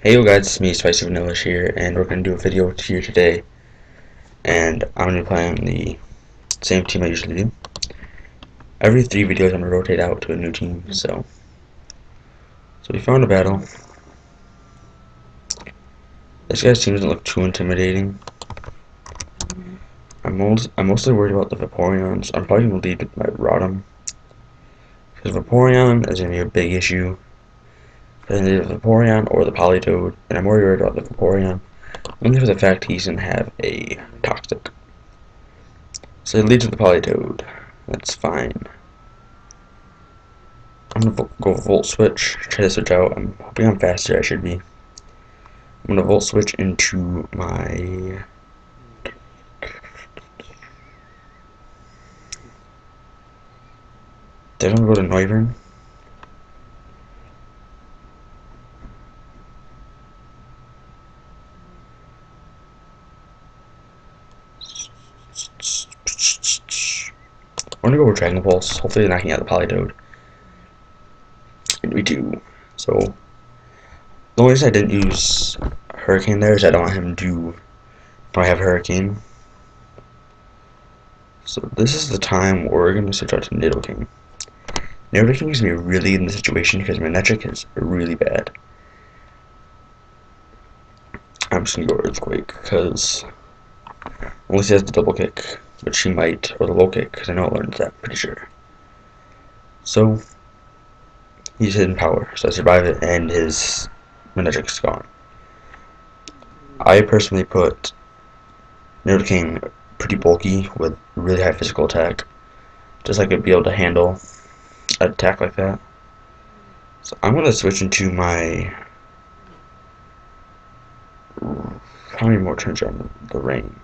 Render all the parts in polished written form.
Hey yo guys, it's me, Spicy Vanillish here, and we're going to do a video here today, and I'm going to be playing the same team I usually do. Every 3 videos I'm going to rotate out to a new team, so we found a battle. This guy's team doesn't look too intimidating. I'm mostly worried about the Vaporeons. I'm probably going to lead with my Rotom, because Vaporeon is going to be a big issue. It's either the Vaporeon or the Politoed, and I'm more worried about the Vaporeon, only for the fact he's going to have a Toxic. So it leads with the Politoed. That's fine. I'm gonna go Volt Switch, try to switch out. I'm hoping I'm faster, I should be. I'm gonna Volt Switch into my... Did I go to Noivern? I'm gonna go with Dragon Pulse, hopefully knocking out the Politoed. And we do. So, the only reason I didn't use Hurricane there is I don't want him to... I have Hurricane. So this is the time where we're gonna switch out to Nidoking. Nidoking is gonna be really in the situation because Manectric is really bad. I'm just gonna go Earthquake because unless he has the double kick, which he might, or the low kick, because I know it learns that, pretty sure. So he's hidden power, so I survive it, and his Manectric's gone. I personally put Nidoking pretty bulky with really high physical attack, just like I'd be able to handle an attack like that. So I'm gonna switch into my... How many more turns are on the rain?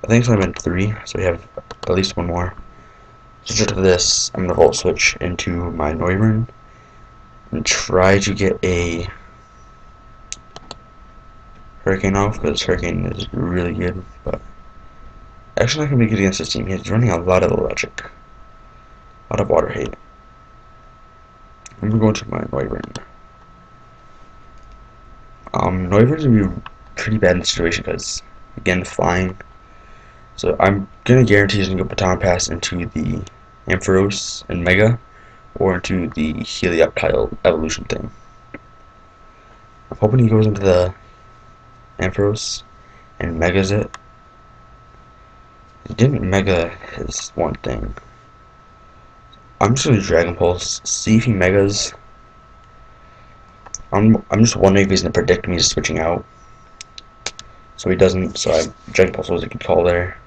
I think it's only been 3, so we have at least one more. Switch it to this. I'm gonna Volt Switch into my Noivern and try to get a Hurricane off, because Hurricane is really good, but actually not gonna be good against this team. He's running a lot of electric, a lot of water hate. I'm gonna go into my Noivern. Noivern's gonna be pretty bad in this situation because, again, flying. So I'm gonna guarantee he's gonna go Baton Pass into the Ampharos and Mega, or into the Helioptile evolution thing. I'm hoping he goes into the Ampharos and Megas it. He didn't Mega his one thing. I'm just gonna Dragon Pulse, see if he Megas. I'm just wondering if he's gonna predict me switching out. So he doesn't, so Dragon Pulse was a good call there.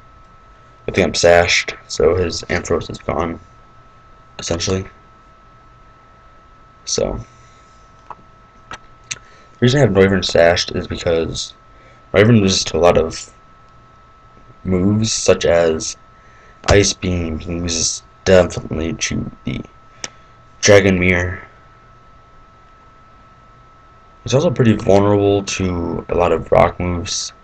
I think I'm sashed, so his Ampharos is gone, essentially. So, the reason I have Noivern sashed is because Noivern loses to a lot of moves, such as Ice Beam. He loses definitely to the Dragon Mirror. He's also pretty vulnerable to a lot of rock moves.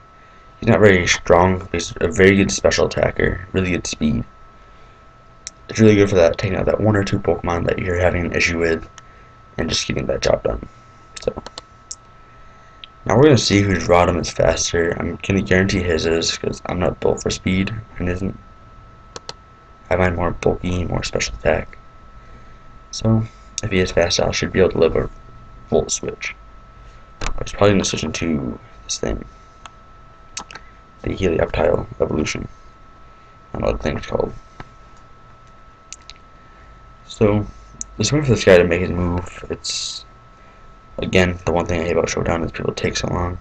He's not very strong, but he's a very good special attacker, really good speed. It's really good for that, taking out that 1 or 2 Pokemon that you're having an issue with, and just getting that job done. So, now we're going to see whose Rotom is faster. I'm going to guarantee his is, because I'm not built for speed, and isn't. I find more bulky, more special attack. So, if he is faster, I should be able to deliver Volt Switch. I was probably going to switch into this thing. The Helioptile evolution. I don't know what the thing's called. So, just waiting for this guy to make his move. It's, again, the one thing I hate about Showdown is people take so long.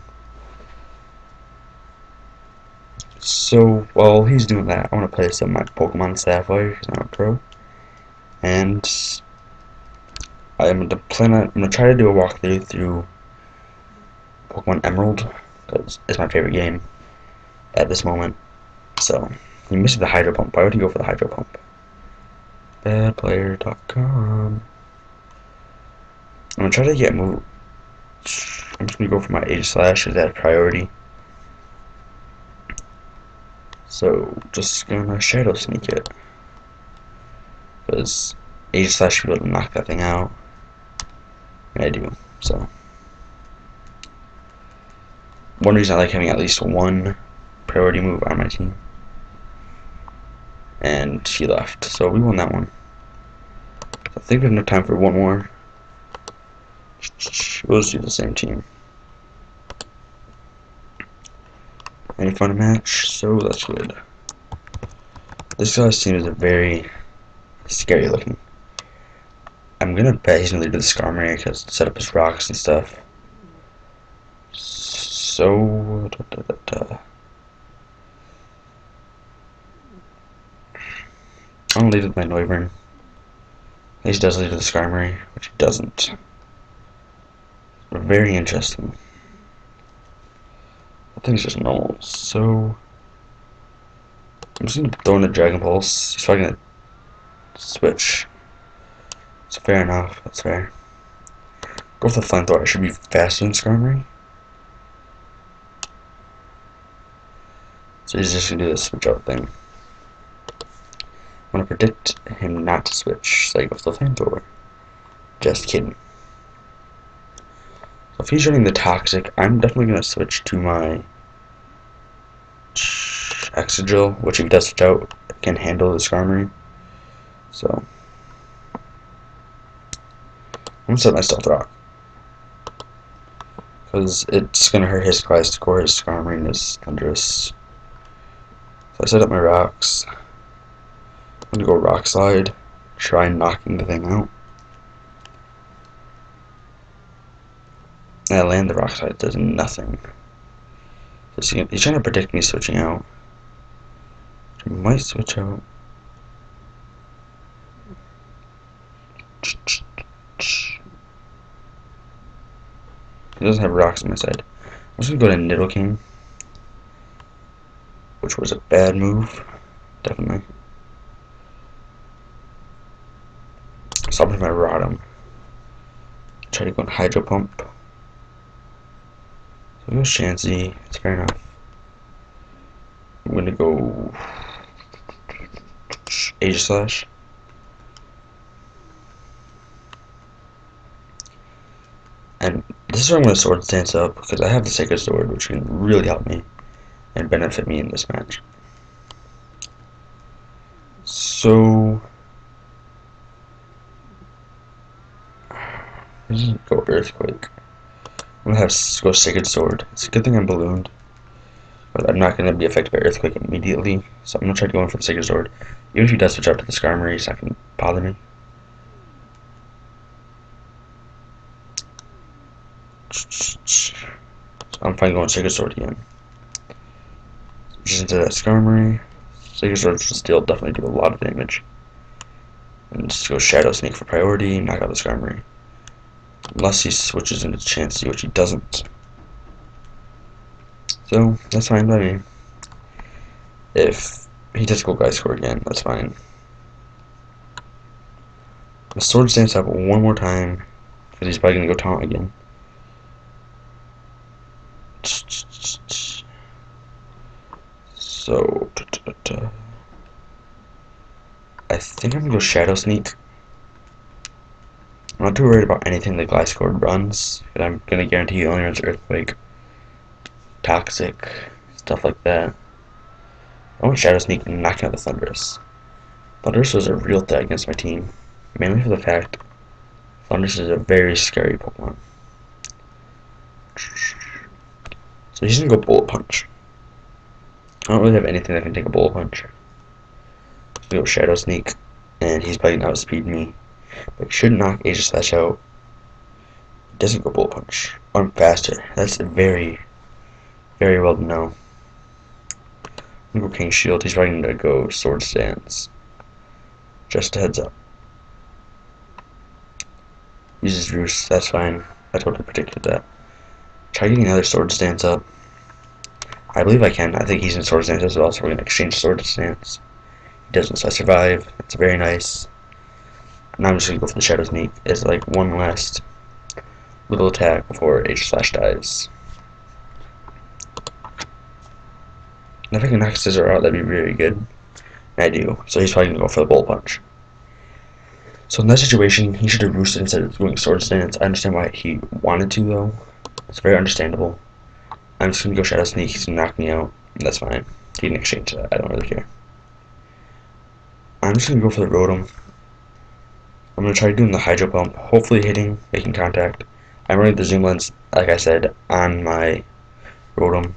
So, while he's doing that, I want to play some of my Pokemon Sapphire, because I'm a pro. And I'm going to try to do a walkthrough through Pokemon Emerald, because it's my favorite game at this moment. So, he missed the Hydro Pump. Why would he go for the Hydro Pump? Badplayer.com. I'm gonna try to get move. I'm just gonna go for my Age Slash as that priority. So, just gonna Shadow Sneak it. Because Age Slash should be able to knock that thing out. And I do. So one reason I like having at least one priority move on my team. And he left, so we won that one. So I think we have enough time for one more. We'll just do the same team. Any fun match? So that's good. This guy's team is a very scary looking. I'm gonna bet he's gonna lead to the Skarmory because set up his rocks and stuff. So I'm gonna lead with my Noivern. He does lead to the Skarmory, which he doesn't. Very interesting. I think it's just normal. So I'm just gonna throw in a Dragon Pulse. He's probably gonna switch. It's fair enough. That's fair. Go with the Flamethrower. I should be faster than Skarmory. So he's just gonna do this switch out thing. I'm gonna predict him not to switch, so I go with the Flamethrower. Just kidding. So if he's running the Toxic, I'm definitely gonna switch to my Excadrill, which if he does switch out, can handle the Skarmory. So I'm gonna set my Stealth Rock. Because it's gonna hurt his Class Core, his Skarmory, and his Thundurus. So I set up my rocks. I'm gonna go Rock Slide, try knocking the thing out. And I land the Rock Slide, it does nothing. So he's trying to predict me switching out. I might switch out. He doesn't have rocks on my side. I'm just gonna go to Nidoking, which was a bad move, definitely. Stop with my Rotom. Try to go on Hydro Pump. So we go Chansey, it's fair enough. I'm gonna go Aegislash. And this is where I'm going to Sword Stance up, because I have the Sacred Sword, which can really help me and benefit me in this match. So let's just go Earthquake. I'm going to go Sacred Sword. It's a good thing I'm ballooned, but I'm not going to be affected by Earthquake immediately, so I'm going to try to go in for the Sacred Sword. Even if he does switch out to the Skarmory, it's not going to bother me. So I'm fine going Sacred Sword again. Just into that Skarmory. Sacred Sword should still definitely do a lot of damage. And just go Shadow Sneak for priority, knock out the Skarmory. Unless he switches into Chansey, which he doesn't. So, that's fine by me. If he does go Gliscor again, that's fine. The Sword Stance up one more time, because he's probably going to go Taunt again. So, I think I'm going to go Shadow Sneak. I'm not too worried about anything the Gliscor runs, but I'm going to guarantee he only runs Earthquake, Toxic, stuff like that. I want Shadow Sneak and knocking out the Thundurus. Thundurus was a real threat against my team, mainly for the fact Thundurus is a very scary Pokemon. So he's going to go Bullet Punch. I don't really have anything that can take a Bullet Punch. Let's go Shadow Sneak, and he's probably going to outspeed me. But he should knock Aegislash out. He doesn't go Bullet Punch. I'm faster. That's very, very well to know. I'm going to go King Shield. He's probably going to go Sword Stance. Just a heads up. Uses Roost. That's fine. I totally predicted that. Try getting another Sword Stance up. I believe I can. I think he's in Sword Stance as well, so we're going to exchange Sword Stance. He doesn't, so I survive. That's very nice. Now I'm just going to go for the Shadow Sneak as like one last little attack before Aegislash dies. And if I can knock Scizor out, that'd be very good. And I do. So he's probably going to go for the Bullet Punch. So in that situation, he should have roosted instead of doing sword stance. I understand why he wanted to, though. It's very understandable. I'm just gonna go Shadow Sneak. He's gonna knock me out. That's fine. He can exchange that. I don't really care. I'm just gonna go for the Rotom. I'm gonna try doing the Hydro Pump. Hopefully hitting, making contact. I'm running the Zoom Lens, like I said, on my Rotom.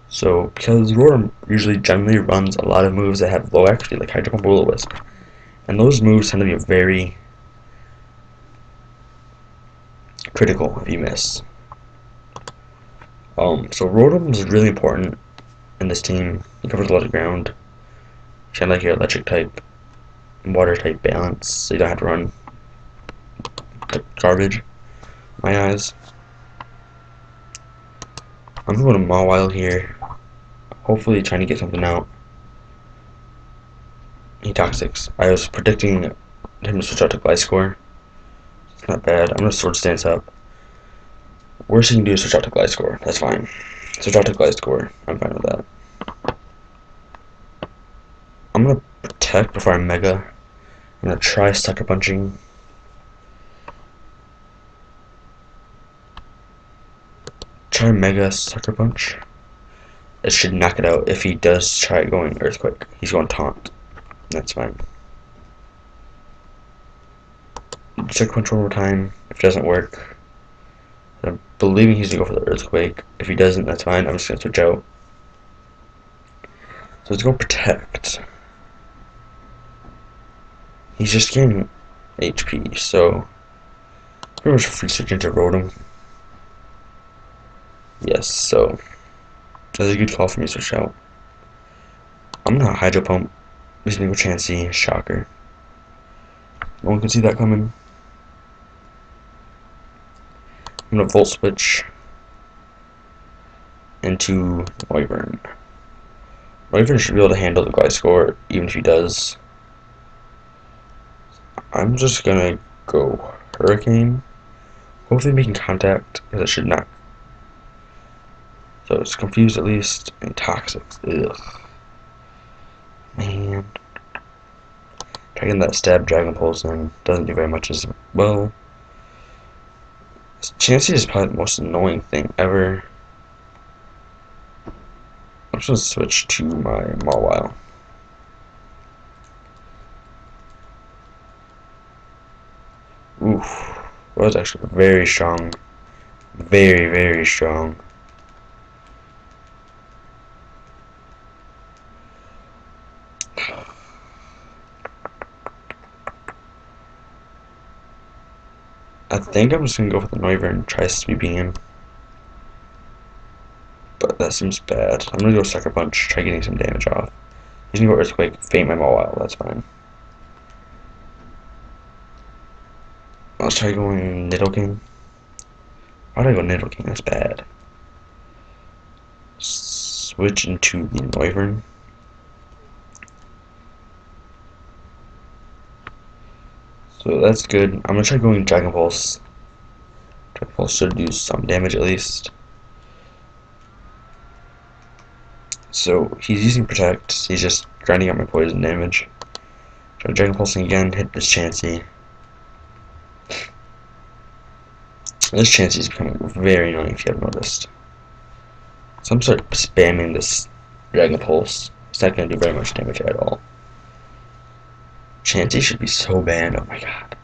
So, because Rotom usually generally runs a lot of moves that have low accuracy, like Hydro Pump, Will-O-Wisp. And those moves tend to be very critical if you miss. So Rotom is really important in this team. He covers a lot of ground. Kind of like your electric type and water type balance, so you don't have to run garbage. My eyes. I'm going to Mawile here. Hopefully trying to get something out. He Toxics. I was predicting him to switch out to Gliscor. It's not bad. I'm going to Sword Stance up. Worst he can do is switch out to Gliscor. That's fine. Switch out to Gliscor. I'm fine with that. I'm going to protect before I Mega. I'm going to try Sucker Punching. Try Mega Sucker Punch. It should knock it out. If he does try going Earthquake, he's going Taunt. That's fine. Sucker Punch one more time. If it doesn't work, I'm believing he's going to go for the Earthquake. If he doesn't, that's fine. I'm just going to switch out. So let's go Protect. He's just gaining HP, so pretty much free switch into Rotom. Yes, so that's a good call for me to switch out. I'm gonna Hydro Pump. He's gonna go Chansey. Shocker. No one can see that coming. I'm gonna Volt Switch into Wyvern. Wyvern should be able to handle the Gliscor, even if he does. I'm just gonna go Hurricane. Hopefully making contact, because it should not. So it's confused at least. And Toxic. Ugh. Man. Trying that Stab Dragon Pulse in. Doesn't do very much as well. Chansey is probably the most annoying thing ever. I'm just gonna switch to my Mawile. Oof. That was actually very strong. Very, very strong. I think I'm just gonna go for the Noivern and try sweeping him. But that seems bad. I'm gonna go Sucker Punch, try getting some damage off. He's gonna go Earthquake, faint my Mawile, that's fine. Let's try going Nidoking. Why did I go Nidoking? That's bad. Switch into the Noivern. So that's good. I'm gonna try going Dragon Pulse. Dragon Pulse should do some damage at least. So he's using Protect. He's just grinding out my poison damage. Try Dragon Pulsing again. Hit this Chansey. This Chansey is becoming very annoying if you haven't noticed. So I'm sort of spamming this Dragon Pulse. It's not going to do very much damage at all. Chansey should be so banned. Oh my god.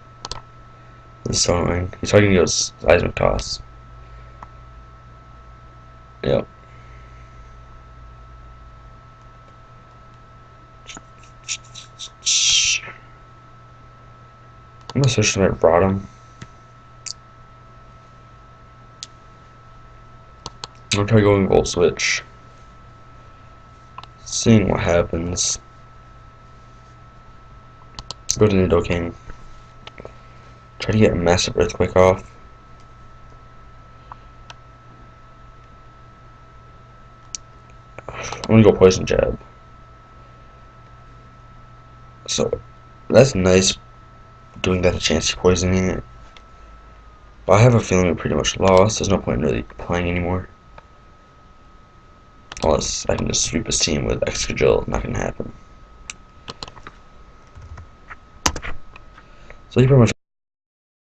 This is so annoying. He's probably going to go Seismic Toss. Yep. I'm going to switch to my Rotom. I'm going to try going Volt Switch. Seeing what happens. Go to Nidoking. Try to get a massive Earthquake off. I'm gonna go Poison Jab. So that's nice doing that to Chansey poisoning it. But I have a feeling we're pretty much lost. There's no point in really playing anymore. Unless I can just sweep his team with Excadrill. Not gonna happen. So he pretty much